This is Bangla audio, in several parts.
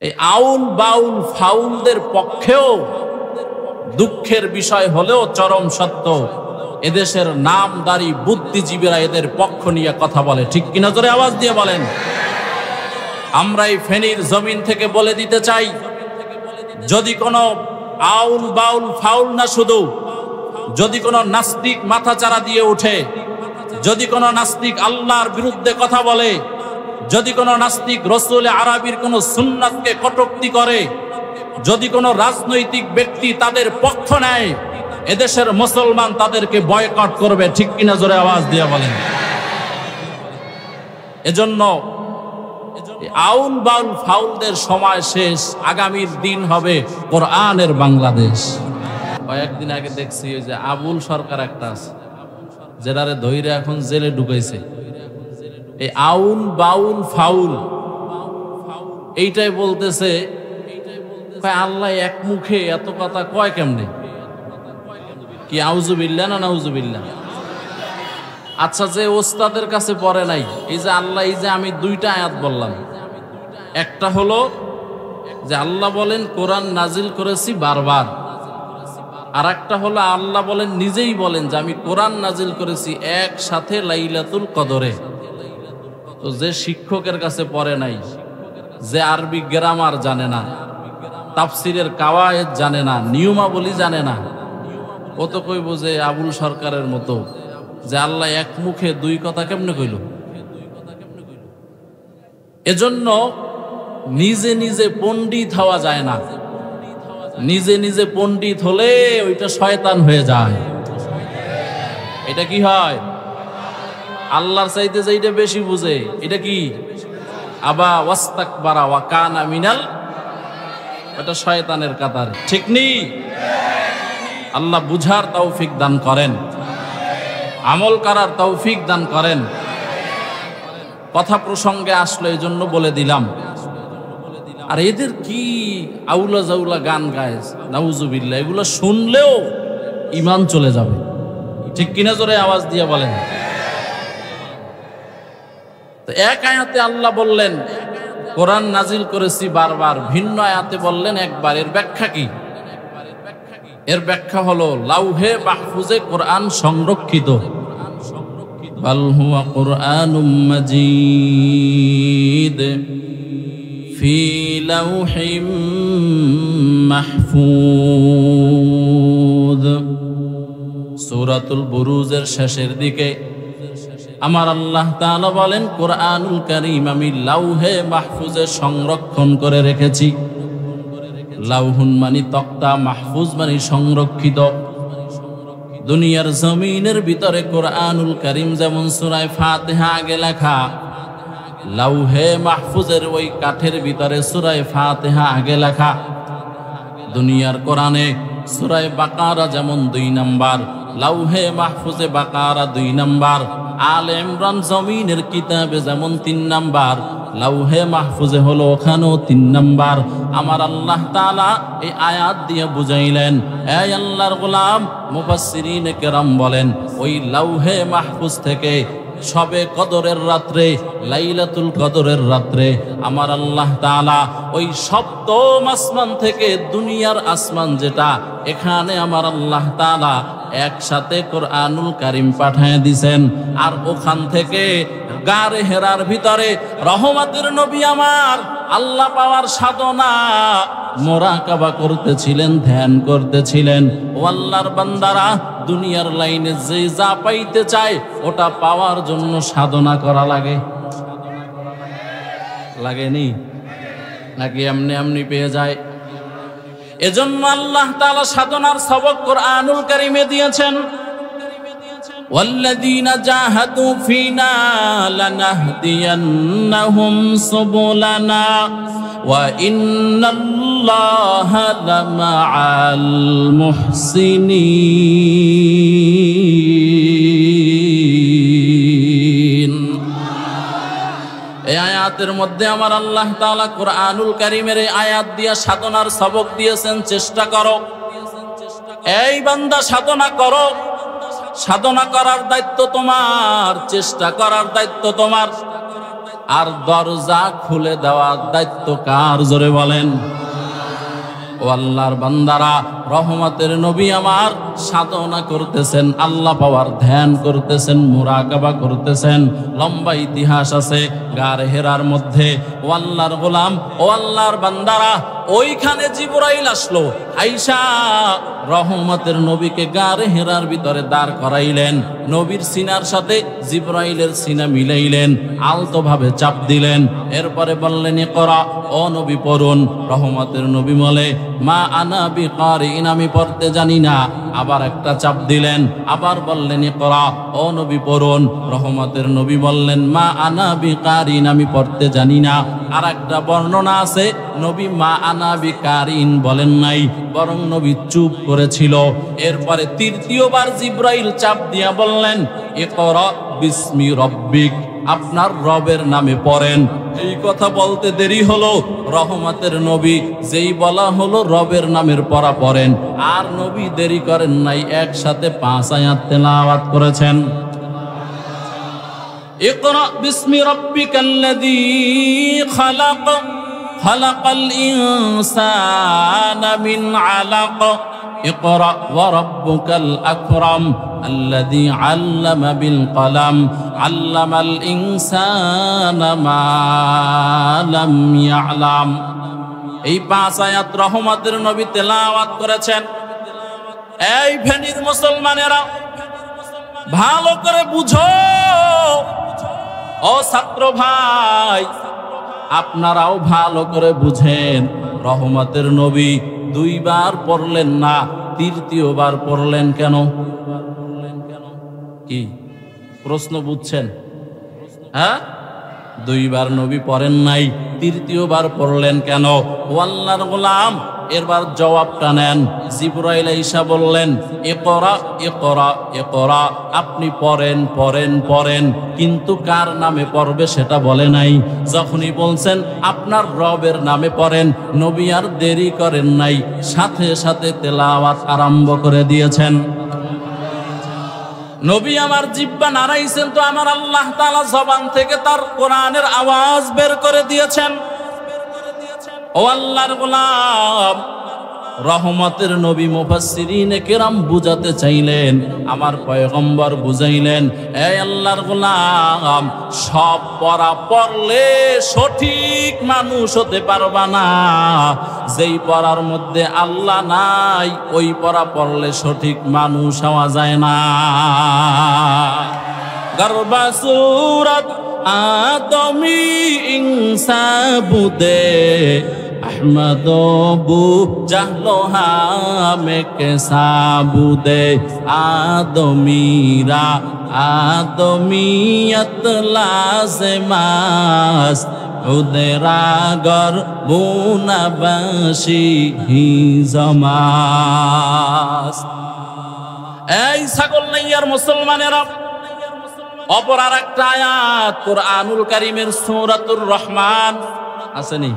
এই আউল বাউল ফাউলদের পক্ষেও দুঃখের বিষয় হলেও চরম সত্য, এদেশের নামদারি বুদ্ধিজীবীরা এদের পক্ষ নিয়ে কথা বলে। ঠিক কিনা জোরে আওয়াজ দিয়ে বলেন। আমরা এই ফেনীর জমিন থেকে বলে দিতে চাই, যদি কোনো আউল বাউল ফাউল না, শুধু যদি কোনো নাস্তিক মাথাচাড়া দিয়ে ওঠে, যদি কোনো নাস্তিক আল্লাহর বিরুদ্ধে কথা বলে, যদি কোনো নাস্তিক রসুল আরবির কোনো সুন্নাতকে কটূক্তি করে, যদি কোনো রাজনৈতিক ব্যক্তি তাদের পক্ষ নেয়, এদেশের মুসলমান তাদেরকে বয়কট করবে। ঠিক কিনা জোরে আওয়াজ দিয়ে বলেন। এজন্য আউল বাউল ফাউলদের সময় শেষ, আগামীর দিন হবে কোরআনের বাংলাদেশ। কয়েকদিন আগে দেখছি ওই যে আবুল সরকার একটা আছে, যেটারে ধইরে এখন জেলে ঢুকাইছে। এই আউল বাউল ফাউল এইটাই বলতেছে, আল্লাহ এক মুখে এত কথা কয় কেমনে? কি আউযুবিল্লাহ না নাউযুবিল্লাহ? আচ্ছা, যে ওস্তাদের কাছে পড়ে নাই, এই যে আল্লাহ, এই যে আমি দুইটা আয়াত বললাম, একটা হলো যে আল্লাহ বলেন কোরআন নাজিল করেছি বারবার, আর একটা হলো আল্লাহ বলেন, নিজেই বলেন যে আমি কোরআন নাজিল করেছি একসাথে লাইলাতুল কদরে। তো যে শিক্ষকের কাছে পড়ে নাই, যে আরবি গ্রামার জানে না, তাফসিরের কাওয়ায়েদ জানে না, নিয়মাবলী জানে না, ও তো কইব যে আবুল সরকারের মতো যে আল্লাহ এক মুখে দুই কথা কেমনে কইল। এজন্য নিজে নিজে পণ্ডিত হওয়া যায় না। নিজে নিজে পণ্ডিত হলে ওইটা শয়তান হয়ে যায়। এটা কি হয়? আল্লাহর চাইতে যেটা বেশি বুঝে, এটা কি আবা ওয়াস্তাকবারা ওয়া কানা মিনাল, এটা শয়তানের কাতার। ঠিক নেই? আল্লাহ বুঝার তৌফিক দান করেন, আমল করার তৌফিক দান করেন। কথা প্রসঙ্গে আসলো এই জন্য বলে দিলাম। আর এদের কি আউলা জাউলা গান গায়, নাউজুবিল্লাহ, এগুলো শুনলেও ঈমান চলে যাবে। ঠিক কিনা জোরে আওয়াজ দিয়ে বলেন। তো এক আয়াতে আল্লাহ বললেন কোরআন নাজিল করেছি বারবার, ভিন্ন আয়াতে বললেন একবার। এর ব্যাখ্যা কি? এর ব্যাখ্যা হলো লাউহে মাহফুজে কোরআন সংরক্ষিত। বাল হুয়া কুরআনুম মাজিদ ফি লাউহিম মাহফুজ। সূরাতুল বুরুজের শেষের দিকে আমার আল্লাহ তাআলা বলেন কোরআনুল কারীম আমি লাউহে মাহফুজে সংরক্ষণ করে রেখেছি। লাউহুন মানি তক্তা, মাহফুজ মানি সংরক্ষিত। দুনিয়ার জমিনের ভিতরে কোরআনুল কারীম যেমন সূরা ফাতিহা আগে লেখা, লাউহে মাহফুজের ওই কাঠের ভিতরে সূরা ফাতিহা আগে লেখা। দুনিয়ার কোরআনে সূরা বাকারা যেমন 2 নাম্বার, লাউহে মাহফুজে বাকারা 2 নাম্বার। আলে ইমরান জমিনের কিতাবে যেমন 3 নাম্বার, লাউহে মাহফুজে হলো ওখানেও 3 নাম্বার। আমার আল্লাহ তাআলা এই আয়াত দিয়ে বুঝাইলেন, এই আল্লাহর গোলাম, মুফাসসিরিনে কেরাম বলেন ওই লাউহে মাহফুজ থেকে শবে কদরের রাত্রে, লাইলাতুল কদরের রাত্রে আমার আল্লাহ তাআলা ওই সপ্তম আসমান থেকে দুনিয়ার আসমান যেটা, এখানে আমার আল্লাহ তাআলা একসাথে কোরআনুল কারীম পাঠিয়ে দিয়েছেন। আর ওখান থেকে গারে হেরার ভিতরে রহমতের নবী আমার আল্লাহ পাওয়ার সাধনা মুরাকাবা করতেছিলেন, ধ্যান করতেছিলেন। ও আল্লাহর বান্দারা, দুনিয়ার লাইনে যে যা পাইতে চায় ওটা পাওয়ার জন্য সাধনা করা লাগে, লাগেনি? নাকি এমনি এমনি পেয়ে যায়? এজন্য আল্লাহ তাআলা সাধনার সবক কোরআনুল কারীমে দিয়েছেন। ওয়াল্লাযীনা জাহাদু ফীনা লানাহদিয়ান্নাহুম সুবুলানা ওয়া ইন্নাল্লাহা লামাআল মুহসিনিন। এই আয়াতের মধ্যে আমার আল্লাহ তাআলা কোরআনুল কারীমের এই আয়াত দিয়ে সাধনার সবক দিয়েছেন। চেষ্টা করো, এই বান্দা সাধনা করো। সাধনা করার দায়িত্ব তোমার, চেষ্টা করার দায়িত্ব তোমার। আর দরজা খুলে দেওয়ার দায়িত্ব কার? জোরে বলেন। ও আল্লাহর বান্দারা, রহমতের নবী আমার সাধনা করতেছেন, আল্লাহ পাওয়ার ধ্যান করতেছেন, মুরাকাবা করতেছেন। লম্বা ইতিহাস আছে গারে হেরার মধ্যে। ও আল্লাহর গোলাম, ও আল্লাহর বান্দারা, ওইখানে জিবরাইল আসলো, আইসা রহমতের নবীকে গারে হেরার ভিতরে দাঁড় করাইলেন। নবীর সিনার সাথে জিবরাইলের সিনা মিলাইলেন, আলতোভাবে চাপ দিলেন। এরপরে বললেন, ইকরা, ও নবী পড়ুন। রহমতের নবী বলে, মা আনা বিকারিন, আমি পড়তে জানি না। আবার একটা চাপ দিলেন, আবার বললেন, ইকরা, ও নবী পড়ুন। রহমতের নবী বললেন, মা আনা বিকারিন, আমি পড়তে জানি না। আর একটা বর্ণনা আছে, নবী মা আনা বিকারিন বলেন নাই, বরং নবী চুপ করেছিল। এরপরে তৃতীয়বার জিবরাইল চাপ দিয়া বললেন, ইকরা বিসমি রব্বিক, আপনার রবের নামে পড়েন। এই কথা বলতে দেরি হলো, রহমতের নবী যেই বলা হলো রবের নামের পড়া পড়েন, আর নবী দেরি করেন নাই, একসাথে 5 আয়াত তেলাওয়াত করেছেন। ইকরা বিসমি রব্বিকাল্লাযী খালাক, খালাকাল ইনসানা মিন আলাক, ইকরা ওয়া রাব্বুকাল আকরাম আল্লাযী আল্লামা বিল কলম আল্লামাল ইনসানা মা লাম ইয়ালাম। এই 5 আয়াত রহমতের নবী তেলাওয়াত করেছেন। এই ফেনীর মুসলমানেরা, ভালো করে বুঝো। ও ছাত্র ভাই, আপনারাও ভালো করে বুঝেন। রহমতের নবী 2 বার পড়লেন না, তৃতীয়বার পড়লেন কেন? কি প্রশ্ন বুঝছেন? হ্যাঁ, 2 বার নবী পড়েন নাই, তৃতীয়বার পড়লেন কেন? ও আল্লাহর গোলাম, এরবার জবাবটা নেন। জিবরাইল আইসা বললেন, ইকরা ইকরা ইকরা, আপনি পড়েন পড়েন পড়েন, কিন্তু কার নামে পড়বে সেটা বলে নাই। যখনই বলছেন আপনার রবের নামে পড়েন, নবী আর দেরি করেন নাই, সাথে সাথে তেলাওয়াত আরম্ভ করে দিয়েছেন। নবী আমার জিহ্বা নাড়াইছেন তো আমার আল্লাহ তাআলা জবান থেকে তার কোরআনের আওয়াজ বের করে দিয়েছেন। ও আল্লাহর গোলাম, রহমতের নবী মুফাসসিরিনে কেরাম বুঝাতে চাইলেন, আমার পয়গম্বর বুঝাইলেন, এই আল্লাহর গোলাম, সব পড়া পড়লে সঠিক মানুষ হতে পারবা না। যেই পড়ার মধ্যে আল্লাহ নাই, ওই পড়া পড়লে সঠিক মানুষ হওয়া যায় না। গর্বা সূরাত আদমি ইনসা বুদে अहमद बू जहलो में के साबुदे आदमीरा आदमियत लाज़िमास उदरागर बुनबाशी ही जमास। এই ছাগল নাইয়ার মুসলমানেরা, অপর আরেকটা আয়াত কুরআনুল কারীমের সূরাতুর রহমান আসেনি?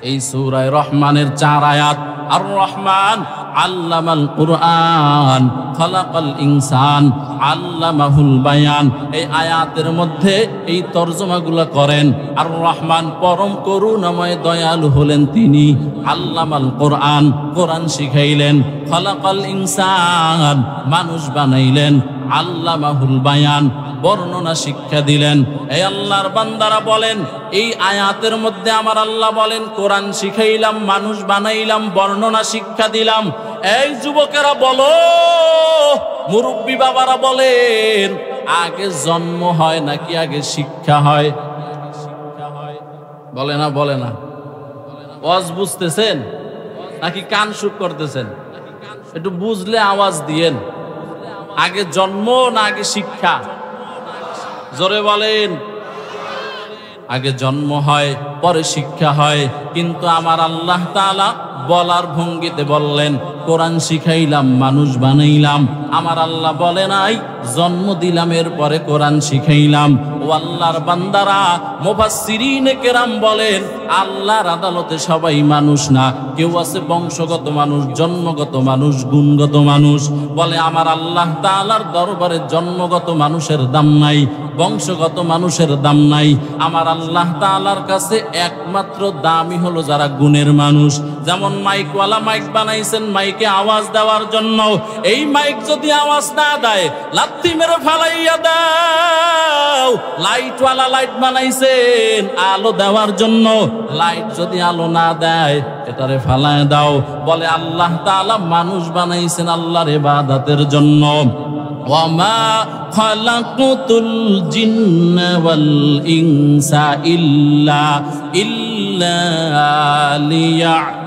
এই সূরা রহমানের 4 আয়াত। আর রহমান আল্লামাল কুরআন খালাকাল ইনসান আল্লামাহুল বায়ান। এই আয়াতের মধ্যে এই তরজমাগুলো করেন। আর রহমান পরম করুণাময় দয়ালু হলেন তিনি। আল্লামাল কুরআন, কোরআন শিখাইলেন। খালাকাল ইনসান, মানুষ বানাইলেন। আল্লামাহুল বায়ান, বর্ণনা শিক্ষা দিলেন। এই আল্লাহর বান্দারা বলেন, এই আয়াতের মধ্যে আমার আল্লাহ বলেন কোরআন শিখাইলাম, মানুষ বানাইলাম, বর্ণনা শিক্ষা দিলাম। এই যুবকেরা বলো, মুরব্বী বাবারা বলেন, আগে জন্ম হয় নাকি আগে শিক্ষা হয়? বলে না বলে না? ওয়াজ বুঝতেছেন নাকি কান শুক করতেছেন? একটু বুঝলে আওয়াজ দিয়েন। আগে জন্ম না আগে শিক্ষা? জোরে বলেন। আগে জন্ম হয়, পরে শিক্ষা হয়। কিন্তু আমার আল্লাহ তাআলা বলার ভঙ্গিতে বললেন, কোরআন শিখাইলাম, মানুষ বানাইলাম। আমার আল্লাহ বলে নাই জন্ম দিলাম, এরপরে কোরআন শিখাইলাম। ও আল্লাহর বান্দারা, মুফাসসিরিনে কেরাম বলেন আল্লাহর আদালতে সবাই মানুষ না, কেউ আছে বংশগত মানুষ, জন্মগত মানুষ, গুণগত মানুষ। বলে আমার আল্লাহ তাআলার দরবারে জন্মগত মানুষের দাম নাই, বংশগত মানুষের দাম নাই। আমার আল্লাহ তাআলার কাছে একমাত্র দামই হলো যারা গুণের মানুষ। যেমন মাইকওয়ালা মাইক বানাইছেন মাইকে আওয়াজ দেওয়ার জন্য, এই মাইক যদি আওয়াজ না দেয় লাথি মেরে ফালাইয়া দাও। লাইটওয়ালা লাইট বানাইছেন আলো দেওয়ার জন্য, লাইট যদি আলো না দেয় এটারে ফালায় দাও। বলে আল্লাহ তাআলা মানুষ বানাইছেন আল্লাহর ইবাদতের জন্য। ওয়ামা খালাকুতুল জিন্না ওয়াল ইনসা ইল্লা লিয়াবুদুন।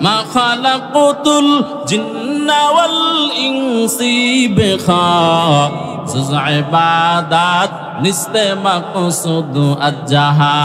মা খালাকুতুল জিন্না ওয়াল ইনসি বিখাসিস ইবাদাত নিস্তে মাকসুদ আজ্জাহা।